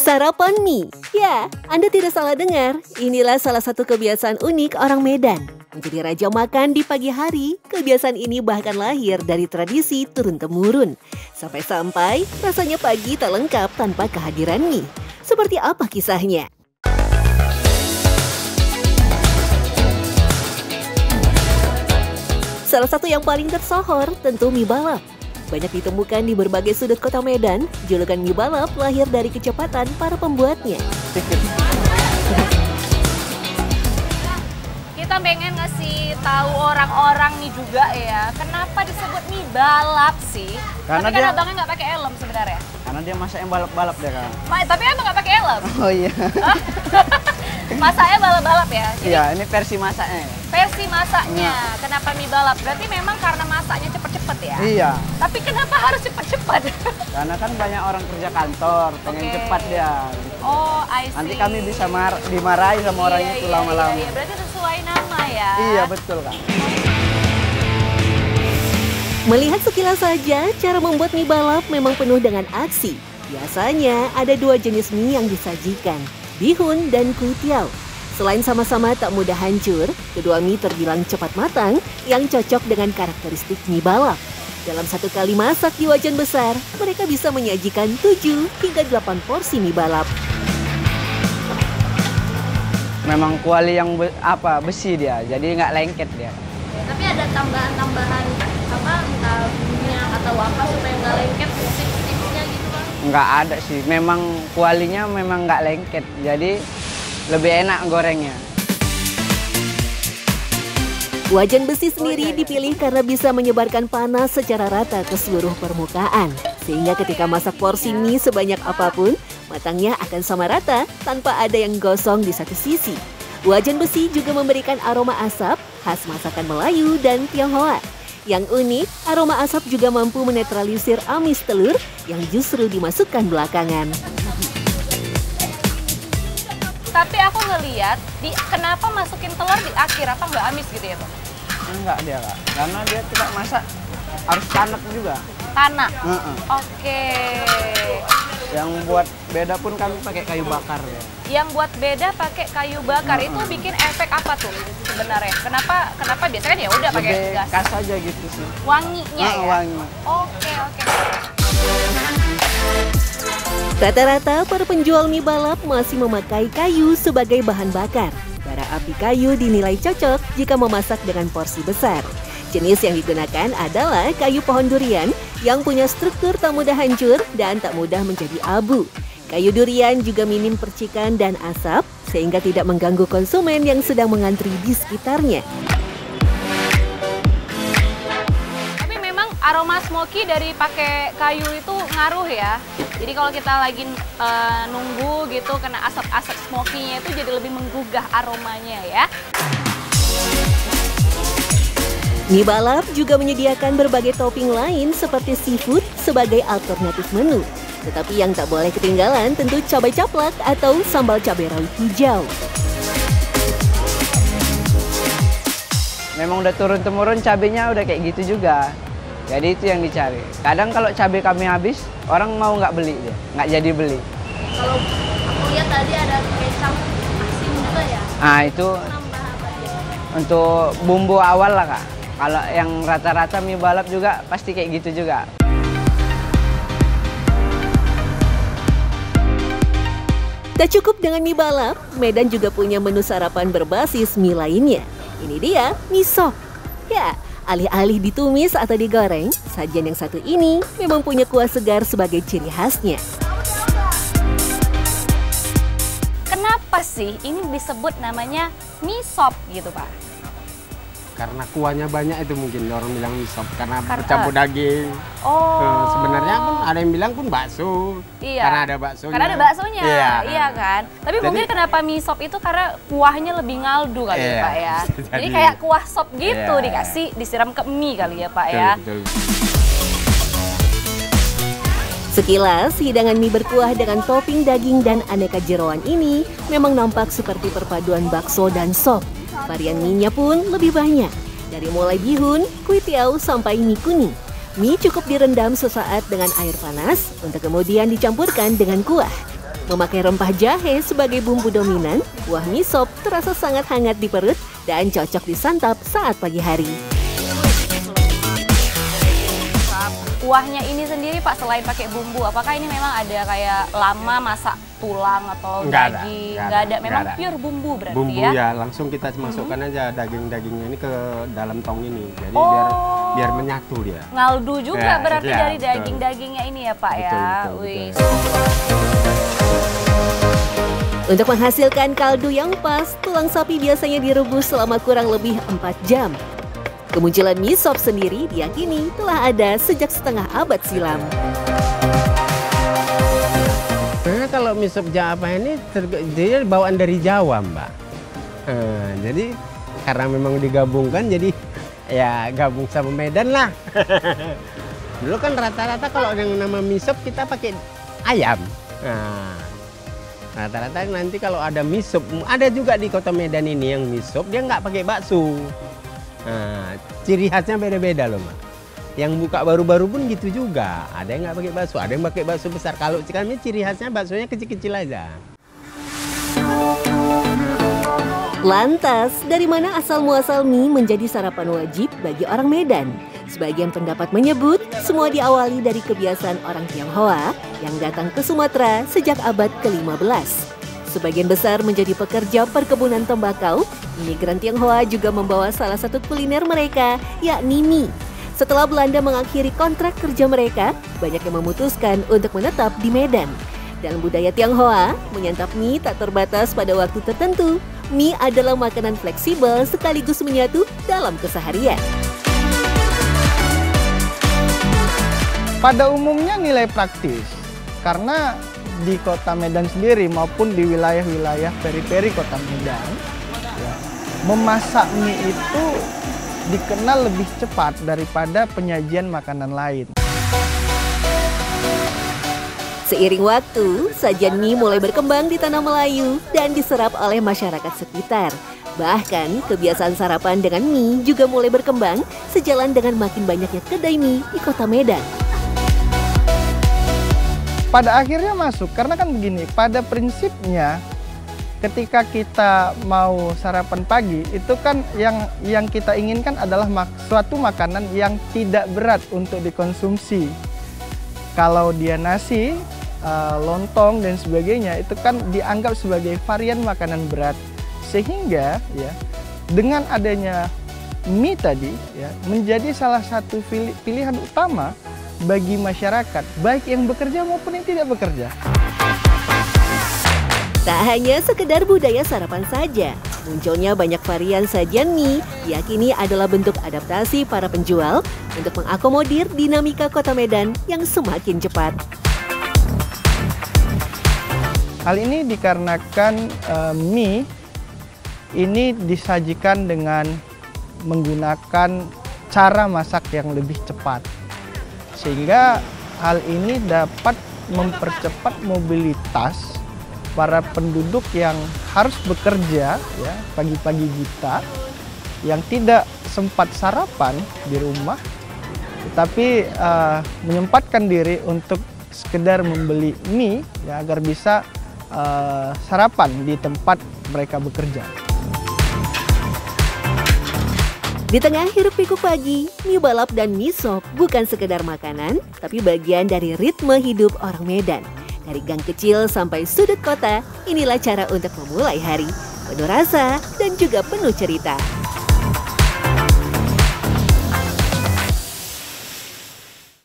Sarapan mie. Ya, Anda tidak salah dengar. Inilah salah satu kebiasaan unik orang Medan. Menjadi raja makan di pagi hari, kebiasaan ini bahkan lahir dari tradisi turun-temurun. Sampai-sampai rasanya pagi tak lengkap tanpa kehadiran mie. Seperti apa kisahnya? Salah satu yang paling tersohor tentu mie balap. Banyak ditemukan di berbagai sudut kota Medan, julukan mie balap lahir dari kecepatan para pembuatnya. Kita pengen ngasih tahu orang-orang nih juga ya, kenapa disebut mie balap sih? Karena tapi kan dia abangnya nggak pakai helm sebenarnya. Karena dia masak yang balap-balap deh kan. Tapi emang nggak pakai helm? Oh iya. Masaknya balap-balap ya? Jadi, iya, ini versi masaknya. versi masaknya. Kenapa mie balap? Berarti memang karena masaknya cepet-cepet ya? Iya. Tapi kenapa harus cepet-cepet? Karena kan banyak orang kerja kantor, pengen cepat dia. Oh, I see. Nanti kami bisa dimarahi sama orang itu lama-lama. Iya, berarti sesuai nama ya? Iya, betul kan. Melihat sekilas saja, cara membuat mie balap memang penuh dengan aksi. Biasanya ada dua jenis mie yang disajikan, bihun dan kuitiau. Selain sama-sama tak mudah hancur, kedua mie terbilang cepat matang yang cocok dengan karakteristik mie balap. Dalam satu kali masak di wajan besar, mereka bisa menyajikan 7 hingga 8 porsi mie balap. Memang kuali yang besi dia, jadi nggak lengket dia. Tapi ada tambahan-tambahan apa, entah minyak atau apa supaya nggak lengket sip-sipnya gitu Bang? Nggak ada sih, memang kualinya memang nggak lengket, jadi lebih enak gorengnya. Wajan besi sendiri dipilih karena bisa menyebarkan panas secara rata ke seluruh permukaan. Sehingga ketika masak porsi mie sebanyak apapun, matangnya akan sama rata tanpa ada yang gosong di satu sisi. Wajan besi juga memberikan aroma asap khas masakan Melayu dan Tionghoa. Yang unik, aroma asap juga mampu menetralisir amis telur yang justru dimasukkan belakangan. Tapi aku ngeliat, kenapa masukin telur di akhir, apa nggak amis gitu ya Bang? Enggak dia Kak, karena dia tidak masak harus tanak juga. Tanah? Oke. Yang buat beda pun kami pakai kayu bakar ya. Yang buat beda pakai kayu bakar itu bikin efek apa tuh sebenarnya? Kenapa biasanya kan ya udah pakai gas? Khas aja gitu sih. Wanginya ya? Wangi. Oke. Rata-rata para penjual mie balap masih memakai kayu sebagai bahan bakar. Bara api kayu dinilai cocok jika memasak dengan porsi besar. Jenis yang digunakan adalah kayu pohon durian yang punya struktur tak mudah hancur dan tak mudah menjadi abu. Kayu durian juga minim percikan dan asap sehingga tidak mengganggu konsumen yang sedang mengantri di sekitarnya. Tapi memang aroma smoky dari pakai kayu itu ngaruh ya. Jadi kalau kita lagi nunggu gitu kena asap-asap smoky-nya itu jadi lebih menggugah aromanya ya. Mie balap juga menyediakan berbagai topping lain seperti seafood sebagai alternatif menu. Tetapi yang tak boleh ketinggalan tentu cabai caplak atau sambal cabai rawit hijau. Memang udah turun-temurun cabenya udah kayak gitu juga. Jadi itu yang dicari. Kadang kalau cabai kami habis, orang mau nggak beli dia, nggak jadi beli. Kalau aku lihat tadi ada kecap asin juga ya. Nah itu untuk bumbu awal lah Kak. Kalau yang rata-rata mie balap juga pasti kayak gitu juga. Tak cukup dengan mie balap, Medan juga punya menu sarapan berbasis mie lainnya. Ini dia mie sop. Ya, alih-alih ditumis atau digoreng, sajian yang satu ini memang punya kuah segar sebagai ciri khasnya. Kenapa sih ini disebut namanya mie sop gitu Pak? Karena kuahnya banyak itu mungkin orang bilang mie sop karena bercampur daging. Oh. Sebenarnya pun ada yang bilang pun bakso. Iya. Karena ada baksonya. Karena ada baksonya. Iya, Kan. Tapi mungkin kenapa mie sop itu karena kuahnya lebih ngaldu kali ya Pak ya. Jadi kayak kuah sop gitu dikasih disiram ke mie kali ya Pak ya. Betul. Sekilas, hidangan mie berkuah dengan topping daging dan aneka jeroan ini memang nampak seperti perpaduan bakso dan sop. Varian mie-nya pun lebih banyak, dari mulai bihun, kuitiau, sampai mie kuning. Mie cukup direndam sesaat dengan air panas untuk kemudian dicampurkan dengan kuah. Memakai rempah jahe sebagai bumbu dominan, kuah mie sop terasa sangat hangat di perut dan cocok disantap saat pagi hari. Kuahnya ini sendiri Pak, selain pakai bumbu, apakah ini memang ada kayak lama masak tulang atau daging? Nggak ada. Memang pure bumbu berarti bumbu ya? ya, langsung kita masukkan aja daging-dagingnya ini ke dalam tong ini. Jadi biar menyatu dia. Ngaldu juga Ya, berarti ya, dari betul. daging-dagingnya ini ya Pak ya? Betul. Wih. Untuk menghasilkan kaldu yang pas, tulang sapi biasanya direbus selama kurang lebih 4 jam. Kemunculan mie sop sendiri diyakini telah ada sejak setengah abad silam. Karena kalau mie sop Jawa ini dia bawaan dari Jawa, Mbak. Jadi karena memang digabungkan, jadi ya gabung sama Medan lah. Dulu kan rata-rata kalau yang nama mie sop kita pakai ayam. Nah, rata-rata nanti kalau ada mie sop, ada juga di kota Medan ini yang mie sop dia nggak pakai bakso. Nah, ciri khasnya beda-beda loh, Mbak. Yang buka baru-baru pun gitu juga. Ada yang nggak pakai bakso, ada yang pakai bakso besar. Kalau kami ciri khasnya baksonya kecil-kecil aja. Lantas, dari mana asal-muasal mie menjadi sarapan wajib bagi orang Medan? Sebagian pendapat menyebut semua diawali dari kebiasaan orang Tionghoa yang datang ke Sumatera sejak abad ke-15. Sebagian besar menjadi pekerja perkebunan tembakau, imigran Tionghoa juga membawa salah satu kuliner mereka, yakni mie. Setelah Belanda mengakhiri kontrak kerja mereka, banyak yang memutuskan untuk menetap di Medan. Dalam budaya Tionghoa, menyantap mie tak terbatas pada waktu tertentu. Mie adalah makanan fleksibel sekaligus menyatu dalam keseharian. Pada umumnya nilai praktis, karena di kota Medan sendiri maupun di wilayah-wilayah periferi kota Medan, ya, memasak mie itu dikenal lebih cepat daripada penyajian makanan lain. Seiring waktu, sajian mie mulai berkembang di tanah Melayu dan diserap oleh masyarakat sekitar. Bahkan, kebiasaan sarapan dengan mie juga mulai berkembang sejalan dengan makin banyaknya kedai mie di kota Medan. Pada akhirnya masuk, karena kan begini, pada prinsipnya ketika kita mau sarapan pagi, itu kan yang kita inginkan adalah suatu makanan yang tidak berat untuk dikonsumsi. Kalau dia nasi, lontong dan sebagainya, itu kan dianggap sebagai varian makanan berat. Sehingga ya, dengan adanya mie tadi ya, menjadi salah satu pilihan utama bagi masyarakat, baik yang bekerja maupun yang tidak bekerja. Tak hanya sekedar budaya sarapan saja, munculnya banyak varian sajian mie diyakini adalah bentuk adaptasi para penjual untuk mengakomodir dinamika kota Medan yang semakin cepat. Hal ini dikarenakan mie ini disajikan dengan menggunakan cara masak yang lebih cepat. Sehingga hal ini dapat mempercepat mobilitas para penduduk yang harus bekerja ya, pagi-pagi kita, yang tidak sempat sarapan di rumah, tetapi menyempatkan diri untuk sekedar membeli mie ya, agar bisa sarapan di tempat mereka bekerja. Di tengah hiruk-pikuk pagi, mie balap dan mie sop bukan sekedar makanan, tapi bagian dari ritme hidup orang Medan. Dari gang kecil sampai sudut kota, inilah cara untuk memulai hari. Penuh rasa dan juga penuh cerita.